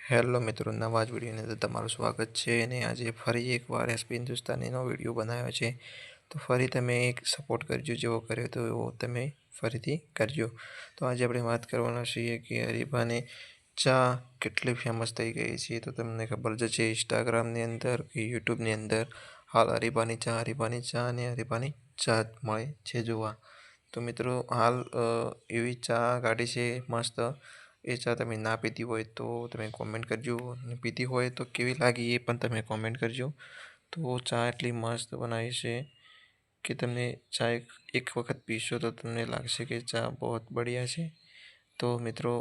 Hello મિત્રો, નવા જ વિડીયોની અંદર તમારું સ્વાગત છે અને આજે ફરી એકવાર એસપી હિન્દુસ્તાનીનો વિડીયો બનાવ્યો છે. તો ફરી તમે એક સપોર્ટ કરજો, જેવો કર્યો તો એવો તમે ફરીથી કરજો. તો આજે આપણે વાત કરવાના છીએ કે હરીબાની ચા કેટલી ફેમસ થઈ ગઈ છે. તો તમને ખબર જ છે, ઇન્સ્ટાગ્રામની અંદર કે યુટ્યુબની અંદર હાલ હરીબાની ચા અને હરીબાની ચા મળે છે જોવા. તો મિત્રો હાલ એવી ચા કાઢી છે મસ્ત. એ ચા તમે ના પીતી હોય તો તમે કોમેન્ટ કરજો, અને પીતી હોય તો કેવી લાગી એ પણ તમે કોમેન્ટ કરજો. તો ચા એટલી મસ્ત બનાવી છે કે તમને ચા એક વખત પીશો તો તમને લાગશે કે ચા બહુ બઢિયા છે. તો મિત્રો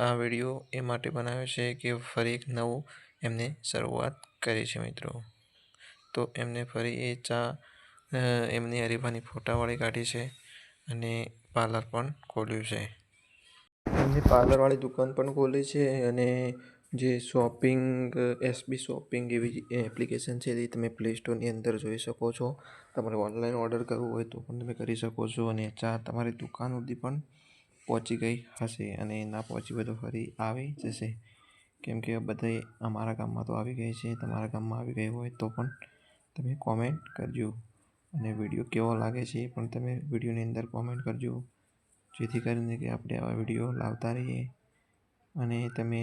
આ વિડીયો એ માટે બનાવ્યો છે કે ફરી એક નવું એમને શરૂઆત કરી છે મિત્રો. તો એમને ફરી એ ચા એમની હરીબાની ફોટાવાળી કાઢી છે અને પાર્લર પણ ખોલ્યું છે. એમની પાર્લરવાળી દુકાન પણ ખોલી છે અને જે શોપિંગ એસબી શોપિંગ એવી એપ્લિકેશન છે એ તમે પ્લે સ્ટોરની અંદર જોઈ શકો છો. તમારે ઓનલાઈન ઓર્ડર કરવું હોય તો પણ તમે કરી શકો છો, અને ચા તમારી દુકાન સુધી પણ પહોંચી ગઈ હશે, અને ના પહોંચી હોય તો ફરી આવી જશે. કેમ કે બધે અમારા ગામમાં તો આવી ગઈ છે, તમારા ગામમાં આવી ગઈ હોય તો પણ તમે કોમેન્ટ કરજો, અને વિડીયો કેવો લાગે છે એ પણ તમે વિડીયોની અંદર કોમેન્ટ કરજો, જેથી કરીને કે આપણે આવા વિડીયો લાવતા રહીએ. અને તમને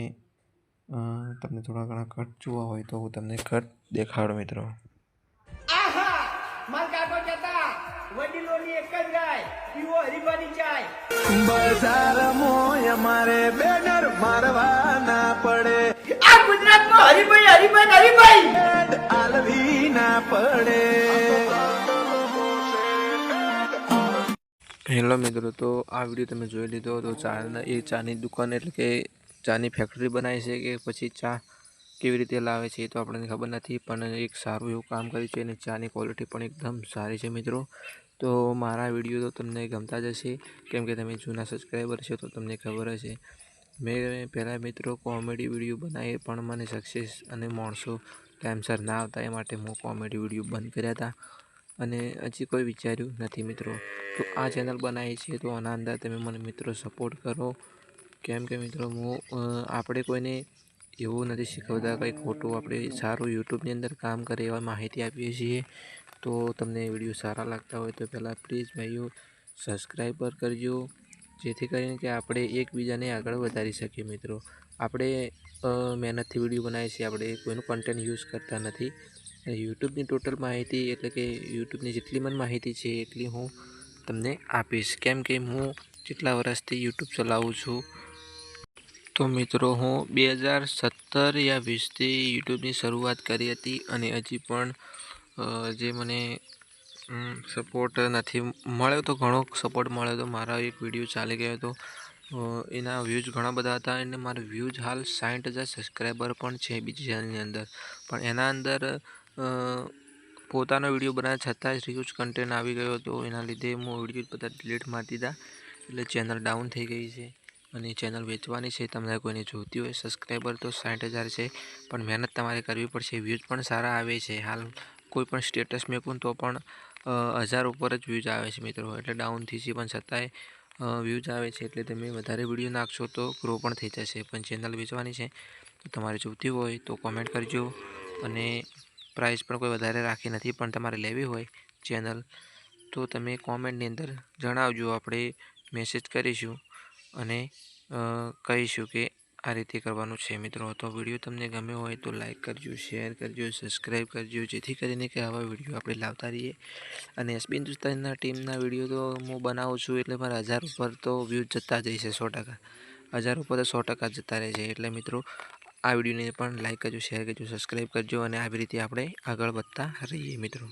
થોડા ઘણા કટ જોવા હોય તો હું તમને કટ દેખાડું મિત્રો. વડીલોની એક જ રાય, પીવો હરીબાની ચાય. બજાર મોય અમારે બેનર મારવા ના પડે. આ ગુજરાતમાં હરીભાઈ આલવી ના પડે. હેલો મિત્રો, તો આ વિડીયો તમે જોઈ લીધો. તો ચાની દુકાન એટલે કે ચાની ફેક્ટરી બનાવી છે કે પછી ચા કેવી રીતે લાવે છે એ તો આપણને ખબર નથી, પણ એક સારું એવું કામ કર્યું છે અને ચાની ક્વોલિટી પણ એકદમ સારી છે મિત્રો. તો મારા વિડીયો તો તમને ગમતા જ હશે, કેમ કે તમે જૂના સબસ્ક્રાઈબર છો તો તમને ખબર હશે. મેં પહેલાં મિત્રો કોમેડી વિડીયો બનાવી, પણ મને સક્સેસ અને માણસો ટાઈમસર ના આવતા, એ માટે હું કોમેડી વિડીયો બંધ કર્યા હતા અને હજી કોઈ વિચાર્યું નથી મિત્રો. તો આ ચેનલ બનાવી છે તો આના અંદર તમે મને મિત્રો સપોર્ટ કરો, કેમ કે મિત્રો આપણે કોઈને એવું નથી શીખવતા કંઈ ખોટું, આપણે સારું યુટ્યુબની અંદર કામ કરે એવા માહિતી આપીએ છીએ. તો તમને વિડીયો સારા લાગતા હોય તો પહેલાં પ્લીઝ ભાઈઓ સબસ્ક્રાઈબર કરજો, જેથી કરીને કે આપણે એકબીજાને આગળ વધારી શકીએ મિત્રો. આપણે મહેનતથી વિડીયો બનાવીએ છીએ, આપણે કોઈનું કન્ટેન્ટ યુઝ કરતા નથી. યુટ્યુબની ટોટલ માહિતી એટલે કે યુટ્યુબની જેટલી મને માહિતી છે એટલી હું તમને આપીશ, કેમ કે હું જેટલા વર્ષથી યુટ્યુબ ચલાવું છું. તો મિત્રો હું 2017 યા 20થી યુટ્યુબની શરૂઆત કરી હતી, અને હજી પણ જે મને સપોર્ટ નથી મળ્યો, તો ઘણો સપોર્ટ મળ્યો હતો. મારા એક વિડીયો ચાલી ગયો હતો, એના વ્યૂઝ ઘણા બધા હતા, અને મારા વ્યૂઝ હાલ 60,000 સબસ્ક્રાઈબર પણ છે બીજી ચેનલની અંદર. પણ એના અંદર પોતાનો વિડીયો બનાવ્યા છતાં જ રીયુઝ કન્ટેન્ટ આવી ગયો હતો. એના લીધે હું વિડીયો બધા ડિલીટ મારી દીધા, એટલે ચેનલ ડાઉન થઈ ગઈ છે અને ચેનલ વેચવાની છે. તમને કોઈને જોઈતી હોય, સબસ્ક્રાઈબર તો 60,000 છે, પણ મહેનત તમારે કરવી પડશે. વ્યૂઝ પણ સારા આવે છે. હાલ કોઈ પણ સ્ટેટસ મેકું તો પણ 1000 ઉપર જ વ્યૂઝ આવે છે મિત્રો, એટલે ડાઉન થઈ છે પણ છતાંય વ્યૂઝ આવે છે. એટલે તમે વધારે વિડીયો નાખશો તો ગ્રો પણ થઈ જશે. પણ ચેનલ વેચવાની છે, તો તમારે જોઈતી હોય તો કોમેન્ટ કરજો. અને પ્રાઇસ પણ કોઈ વધારે રાખી નથી, પણ તમારે લેવી હોય ચેનલ તો તમે કોમેન્ટની અંદર જણાવજો, આપણે મેસેજ કરીશું અને કહીશું કે આ રીતે કરવાનું છે મિત્રો. તો વિડીયો તમને ગમ્યો હોય તો લાઈક કરજો, શેર કરજો, સબસ્ક્રાઈબ કરજો, જેથી કરીને કે આવા વિડીયો આપણે લાવતા રહીએ. અને એસબી હિન્દુસ્તાનના ટીમના વિડીયો તો હું બનાવું છું, એટલે મારા 1000 ઉપર તો વ્યૂઝ જતા જ છે 100%. 1000 ઉપર તો 100% જતા રહે છે. એટલે મિત્રો આ વિડીયોને પણ લાઈક કરજો, શેર કરજો, સબસ્ક્રાઈબ કરજો, અને આવી રીતે આપણે આગળ વધતા રહીએ મિત્રો.